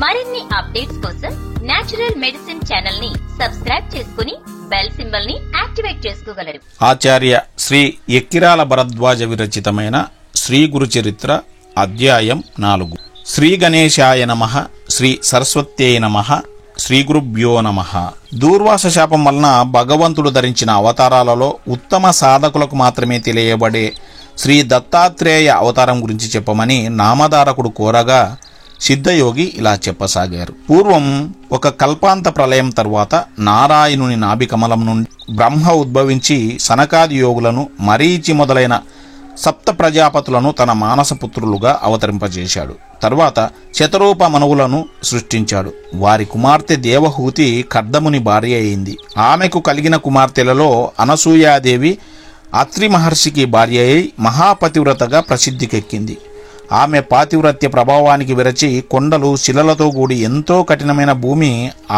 మరిన్ని అప్డేట్స్ కోసం natural medicine channel ని సబ్స్క్రైబ్ చేసుకుని బెల్ సింబల్ ని యాక్టివేట్ చేసుకోగలరు. ఆచార్య శ్రీ ఎక్కిరాల భరద్వాజ విరచితమైన శ్రీ గురు చరిత్ర అధ్యాయం 4. శ్రీ గణేశాయ నమః, శ్రీ సరస్వత్యై నమః, శ్రీ గురుభ్యో నమః. దూర్వాస శాపం వలన భగవంతుడు ధరించిన అవతారాలలో ఉత్తమ సాధకులకు మాత్రమే తెలియబడే శ్రీ దత్తాత్రేయ అవతారం గురించి చెప్పమని నామధారకుడు కోరగా సిద్ధయోగి ఇలా చెప్పసాగారు. పూర్వం ఒక కల్పాంత ప్రళయం తరువాత నారాయణుని నాభికమలం నుండి బ్రహ్మ ఉద్భవించి సనకాది యోగులను, మరీచి మొదలైన సప్త ప్రజాపతులను తన మానసపుత్రులుగా అవతరింపజేశాడు. తరువాత శతరూప మనువులను సృష్టించాడు. వారి కుమార్తె దేవహూతి కర్దముని భార్య అయింది. ఆమెకు కలిగిన కుమార్తెలలో అనసూయాదేవి అత్రి మహర్షికి భార్య అయి మహాపతివ్రతగా ప్రసిద్ధికెక్కింది. ఆమె పాతివ్రత్య ప్రభావానికి విరచి కొండలు, శిలలతో కూడి ఎంతో కఠినమైన భూమి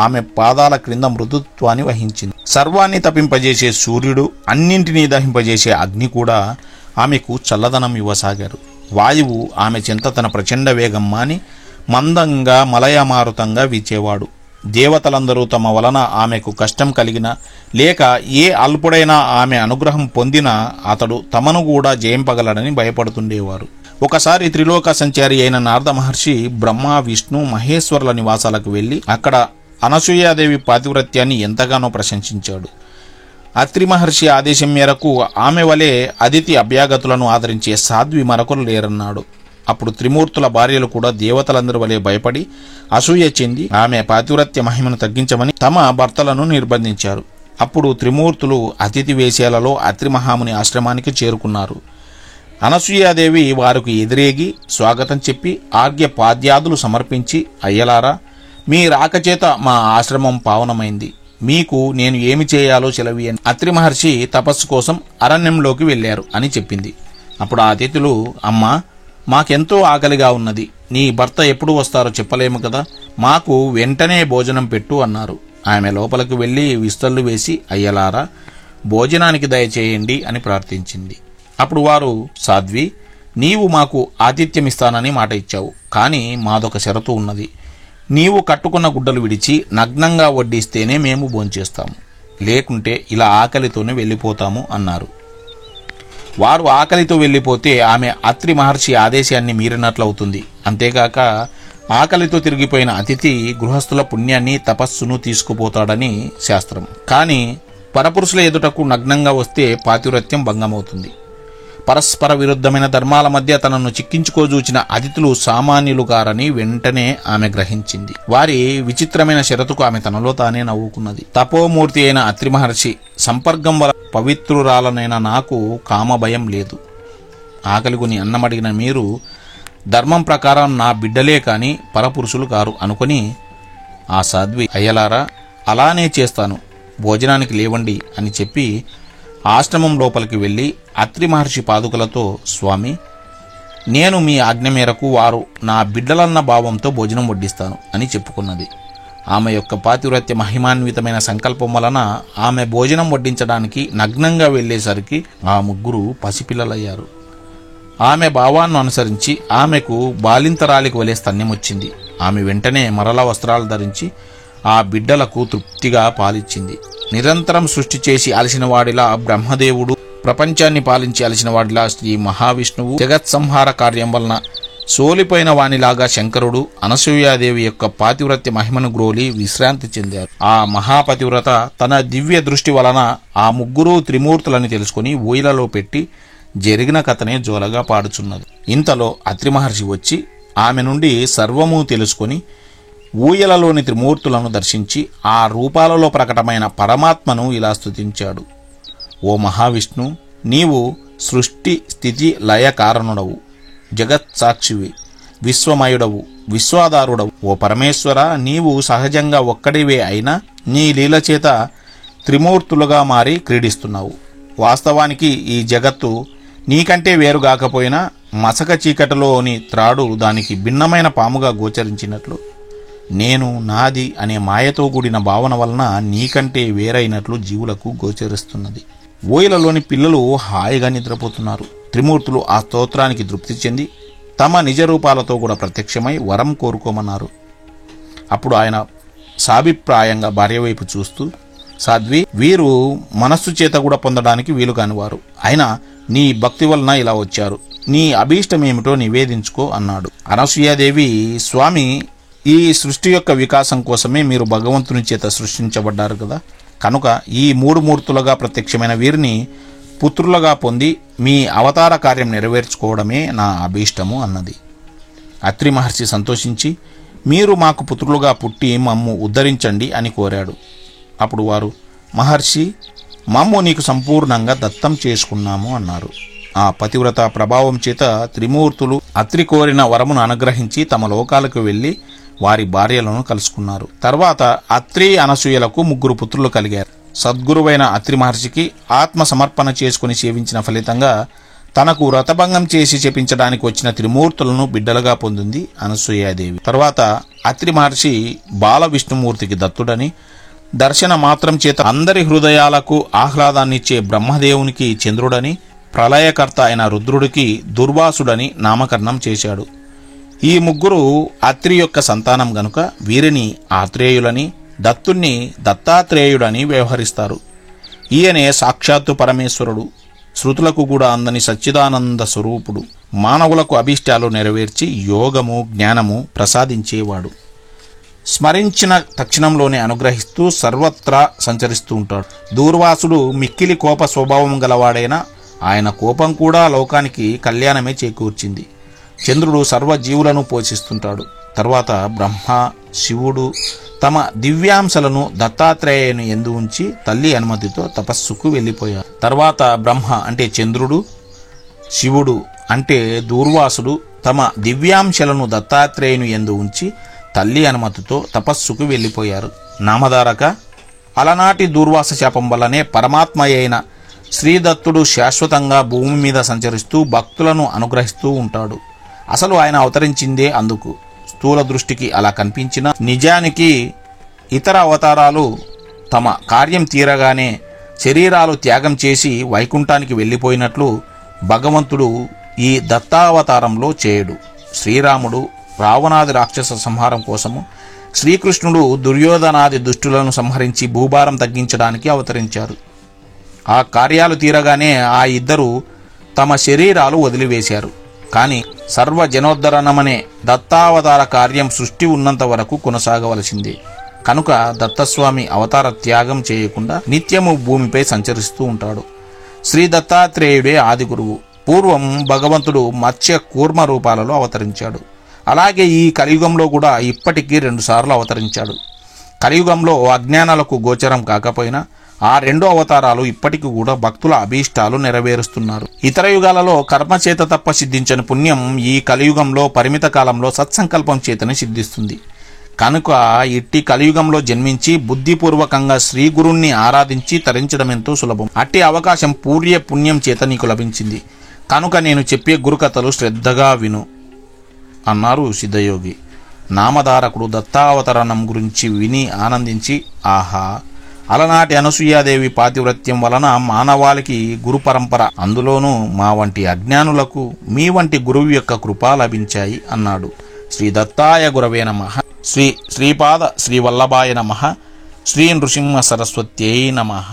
ఆమె పాదాల క్రింద మృదుత్వాన్ని వహించింది. సర్వాన్ని తపింపజేసే సూర్యుడు, అన్నింటినీ దహింపజేసే అగ్ని కూడా ఆమెకు చల్లదనం ఇవ్వసాగారు. వాయువు ఆమె చెంత తన ప్రచండ వేగం మాని మందంగా మలయమారుతంగా వీచేవాడు. దేవతలందరూ తమ వలన ఆమెకు కష్టం కలిగిన లేక ఏ అల్పుడైనా ఆమె అనుగ్రహం పొందినా అతడు తమను కూడా జయింపగలడని భయపడుతుండేవారు. ఒకసారి త్రిలోక సంచారి అయిన నారద మహర్షి బ్రహ్మ, విష్ణు, మహేశ్వరుల నివాసాలకు వెళ్లి అక్కడ అనసూయాదేవి పాతివ్రత్యాన్ని ఎంతగానో ప్రశంసించాడు. అత్రి మహర్షి ఆదేశం మేరకు ఆమె వలె అదితి అభ్యాగతులను ఆదరించే సాధ్వి మరొకరు లేరన్నాడు. అప్పుడు త్రిమూర్తుల భార్యలు కూడా దేవతలందరి వలె భయపడి అసూయ చెంది ఆమె పాతివ్రత్య మహిమను తగ్గించమని తమ భర్తలను నిర్బంధించారు. అప్పుడు త్రిమూర్తులు అతిథి వేశ్యాలలో అత్రి మహాముని ఆశ్రమానికి చేరుకున్నారు. అనసూయాదేవి వారికి ఎదురేగి స్వాగతం చెప్పి ఆర్ఘ్య పాద్యాదులు సమర్పించి, అయ్యలారా, మీ రాకచేత మా ఆశ్రమం పావనమైంది. మీకు నేను ఏమి చేయాలో సెలవియని. అత్రి మహర్షి తపస్సు కోసం అరణ్యంలోకి వెళ్లారు అని చెప్పింది. అప్పుడు ఆ అతిథులు, అమ్మా, మాకెంతో ఆకలిగా ఉన్నది. నీ భర్త ఎప్పుడు వస్తారో చెప్పలేము కదా, మాకు వెంటనే భోజనం పెట్టు అన్నారు. ఆమె లోపలికి వెళ్లి విస్తళ్ళు వేసి, అయ్యలారా, భోజనానికి దయచేయండి అని ప్రార్థించింది. అప్పుడు వారు, సాధ్వి, నీవు మాకు ఆతిథ్యమిస్తానని మాట ఇచ్చావు, కానీ మాదొక షరతు ఉన్నది. నీవు కట్టుకున్న గుడ్డలు విడిచి నగ్నంగా వడ్డిస్తేనే మేము భోంచేస్తాము, లేకుంటే ఇలా ఆకలితోనే వెళ్ళిపోతాము అన్నారు. వారు ఆకలితో వెళ్ళిపోతే ఆమె అత్రి మహర్షి ఆదేశాన్ని మీరినట్లవుతుంది. అంతేగాక ఆకలితో తిరిగిపోయిన అతిథి గృహస్థుల పుణ్యాన్ని, తపస్సును తీసుకుపోతాడని శాస్త్రం. కానీ పరపురుషుల ఎదుటకు నగ్నంగా వస్తే పాతివ్రత్యం భంగమవుతుంది. పరస్పర విరుద్ధమైన ధర్మాల మధ్య తనను చిక్కించుకోజూచిన అతిథులు సామాన్యులు కారని వెంటనే ఆమె గ్రహించింది. వారి విచిత్రమైన షరతుకు ఆమె తనలో తానే నవ్వుకున్నది. తపోమూర్తి అయిన అత్రి మహర్షి సంపర్కం వల్ల పవిత్రురాలనైన నాకు కామభయం లేదు. ఆకలికొని అన్నమడిగిన మీరు ధర్మం ప్రకారం నా బిడ్డలే కాని పరపురుషులు కారు అనుకుని ఆ సాధ్వి, అయ్యలారా, అలానే చేస్తాను, భోజనానికి లేవండి అని చెప్పి ఆశ్రమం లోపలికి వెళ్లి అత్రి మహర్షి పాదుకలతో, స్వామి, నేను మీ ఆజ్ఞ మేరకు వారు నా బిడ్డలన్న భావంతో భోజనం వడ్డిస్తాను అని చెప్పుకున్నది. ఆమె యొక్క పాతివ్రత్య మహిమాన్వితమైన సంకల్పం వలన ఆమె భోజనం వడ్డించడానికి నగ్నంగా వెళ్లేసరికి ఆ ముగ్గురు పసిపిల్లలయ్యారు. ఆమె భావాన్ని అనుసరించి ఆమెకు బాలింతరాలికి వలె స్తన్యమొచ్చింది. ఆమె వెంటనే మరల వస్త్రాలు ధరించి ఆ బిడ్డలకు తృప్తిగా పాలిచ్చింది. నిరంతరం సృష్టి చేసి అలసినవాడిలా బ్రహ్మదేవుడు, ప్రపంచాన్ని పాలించి అలసినవాడిలా శ్రీ మహావిష్ణువు, జగత్సంహార కార్యం వలన సోలిపోయిన వానిలాగా శంకరుడు అనసూయాదేవి యొక్క పాతివ్రత్య మహిమను గ్రోలి విశ్రాంతి చెందారు. ఆ మహాపతివ్రత తన దివ్య దృష్టి వలన ఆ ముగ్గురు త్రిమూర్తులని తెలుసుకుని ఊయలలో పెట్టి జరిగిన కథనే జోలగా పాడుచున్నది. ఇంతలో అత్రి మహర్షి వచ్చి ఆమె నుండి సర్వము తెలుసుకుని ఊయలలోని త్రిమూర్తులను దర్శించి ఆ రూపాలలో ప్రకటమైన పరమాత్మను ఇలా స్తుతించాడు. ఓ మహావిష్ణు, నీవు సృష్టి, స్థితి, లయ కారణుడవు, జగత్ సాక్షివి, విశ్వమయుడవు, విశ్వాధారుడవు. ఓ పరమేశ్వర, నీవు సహజంగా ఒక్కడివే అయినా నీ లీల చేత త్రిమూర్తులుగా మారి క్రీడిస్తున్నావు. వాస్తవానికి ఈ జగత్తు నీకంటే వేరుగాకపోయినా మసక చీకటిలోని త్రాడు దానికి భిన్నమైన పాముగా గోచరించినట్లు నేను, నాది అనే మాయతో కూడిన భావన వలన నీకంటే వేరైనట్లు జీవులకు గోచరిస్తున్నది. ఊయలలోని పిల్లలు హాయిగా నిద్రపోతున్నారు. త్రిమూర్తులు ఆ స్తోత్రానికి తృప్తి చెంది తమ నిజ రూపాలతో కూడా ప్రత్యక్షమై వరం కోరుకోమన్నారు. అప్పుడు ఆయన సాభిప్రాయంగా భార్య వైపు చూస్తూ, సాధ్వి, వీరు మనస్సు చేత కూడా పొందడానికి వీలు కానివారు. అయినా నీ భక్తి వలన ఇలా వచ్చారు. నీ అభీష్టమేమిటో నివేదించుకో అన్నాడు. అనసూయాదేవి, స్వామి, ఈ సృష్టి యొక్క వికాసం కోసమే మీరు భగవంతుని చేత సృష్టించబడ్డారు కదా, కనుక ఈ 3 మూర్తులుగా ప్రత్యక్షమైన వీరిని పుత్రులుగా పొంది మీ అవతార కార్యం నెరవేర్చుకోవడమే నా అభీష్టము అన్నది. అత్రి మహర్షి సంతోషించి, మీరు మాకు పుత్రులుగా పుట్టి మమ్ము ఉద్ధరించండి అని కోరాడు. అప్పుడు వారు, మహర్షి, మమ్ము నీకు సంపూర్ణంగా దత్తం చేసుకున్నాము అన్నారు. ఆ పతివ్రత ప్రభావం చేత త్రిమూర్తులు అత్రి కోరిన వరమును అనుగ్రహించి తమ లోకాలకు వెళ్లి వారి భార్యలను కలుసుకున్నారు. తర్వాత అత్రి అనసూయలకు 3 పుత్రులు కలిగారు. సద్గురువైన అత్రి మహర్షికి ఆత్మ సమర్పణ చేసుకుని సేవించిన ఫలితంగా తనకు వ్రతభంగం చేసి చెప్పించడానికి వచ్చిన త్రిమూర్తులను బిడ్డలుగా పొందింది అనసూయాదేవి. తర్వాత అత్రి మహర్షి బాల విష్ణుమూర్తికి దత్తుడని, దర్శన మాత్రం చేత అందరి హృదయాలకు ఆహ్లాదాన్నిచ్చే బ్రహ్మదేవునికి చంద్రుడని, ప్రళయకర్త అయిన రుద్రుడికి దుర్వాసుడని నామకరణం చేశాడు. ఈ 3 అత్రి యొక్క సంతానం గనుక వీరిని ఆత్రేయులని, దత్తుణ్ణి దత్తాత్రేయుడని వ్యవహరిస్తారు. ఈయనే సాక్షాత్తు పరమేశ్వరుడు, శృతులకు కూడా అందని సచ్చిదానంద స్వరూపుడు, మానవులకు అభీష్టాలు నెరవేర్చి యోగము జ్ఞానము ప్రసాదించేవాడు. స్మరించిన తక్షణంలోనే అనుగ్రహిస్తూ సర్వత్రా సంచరిస్తూ ఉంటాడు. దూర్వాసుడు మిక్కిలి కోప స్వభావం గలవాడైనా ఆయన కోపం కూడా లోకానికి కళ్యాణమే చేకూర్చింది. చంద్రుడు సర్వజీవులను పోషిస్తుంటాడు. తర్వాత బ్రహ్మ, శివుడు తమ దివ్యాంశలను దత్తాత్రేయుని యందు ఉంచి తల్లి అనుమతితో తపస్సుకు వెళ్ళిపోయారు. తర్వాత బ్రహ్మ అంటే చంద్రుడు, శివుడు అంటే దూర్వాసుడు తమ దివ్యాంశలను దత్తాత్రేయుని యందు ఉంచి తల్లి అనుమతితో తపస్సుకు వెళ్ళిపోయారు. నామధారక, అలనాటి దూర్వాస శాపం వల్లనే పరమాత్మ అయిన శ్రీదత్తుడు శాశ్వతంగా భూమి మీద సంచరిస్తూ భక్తులను అనుగ్రహిస్తూ ఉంటాడు. అసలు ఆయన అవతరించిందే అందుకు. స్థూల దృష్టికి అలా కనిపించిన నిజానికి ఇతర అవతారాలు తమ కార్యం తీరగానే శరీరాలు త్యాగం చేసి వైకుంఠానికి వెళ్ళిపోయినట్లు భగవంతుడు ఈ దత్తావతారంలో చేయడు. శ్రీరాముడు రావణాది రాక్షస సంహారం కోసము, శ్రీకృష్ణుడు దుర్యోధనాది దుష్టులను సంహరించి భూభారం తగ్గించడానికి అవతరించారు. ఆ కార్యాలు తీరగానే ఆ ఇద్దరు తమ శరీరాలు వదిలివేశారు. కానీ సర్వజనోద్ధరణమనే దత్తావతార కార్యం సృష్టి ఉన్నంత వరకు కొనసాగవలసిందే. కనుక దత్తస్వామి అవతార త్యాగం చేయకుండా నిత్యము భూమిపై సంచరిస్తూ ఉంటాడు. శ్రీ దత్తాత్రేయుడే ఆది గురువు. పూర్వం భగవంతుడు మత్స్య కూర్మ రూపాలలో అవతరించాడు. అలాగే ఈ కలియుగంలో కూడా ఇప్పటికీ 2 సార్లు అవతరించాడు. కలియుగంలో అజ్ఞానాలకు గోచరం కాకపోయినా ఆ 2 అవతారాలు ఇప్పటికి కూడా భక్తుల అభీష్టాలు నెరవేరుస్తున్నారు. ఇతర యుగాలలో కర్మచేత తప్ప సిద్ధించని పుణ్యం ఈ కలియుగంలో పరిమిత కాలంలో సత్సంకల్పం చేతనే సిద్ధిస్తుంది. కనుక ఇట్టి కలియుగంలో జన్మించి బుద్ధిపూర్వకంగా శ్రీ గురుణ్ణి ఆరాధించి తరించడం ఎంతో సులభం. అట్టి అవకాశం పూర్య పుణ్యం చేత నీకు లభించింది. కనుక నేను చెప్పే గురుకథలు శ్రద్ధగా విను అన్నారు సిద్ధయోగి. నామధారకుడు దత్తావతరణం గురించి విని ఆనందించి, ఆహా, అలనాటి అనసూయాదేవి పాతివ్రత్యం వలన మానవాళికి గురు పరంపర, అందులోనూ మా వంటి అజ్ఞానులకు మీ వంటి గురువు యొక్క కృప లభించాయి అన్నాడు. శ్రీ దత్తాయ గురవే నమః. శ్రీ శ్రీపాద శ్రీ వల్లభాయ నమః. శ్రీ నృసింహ సరస్వత్యై నమః.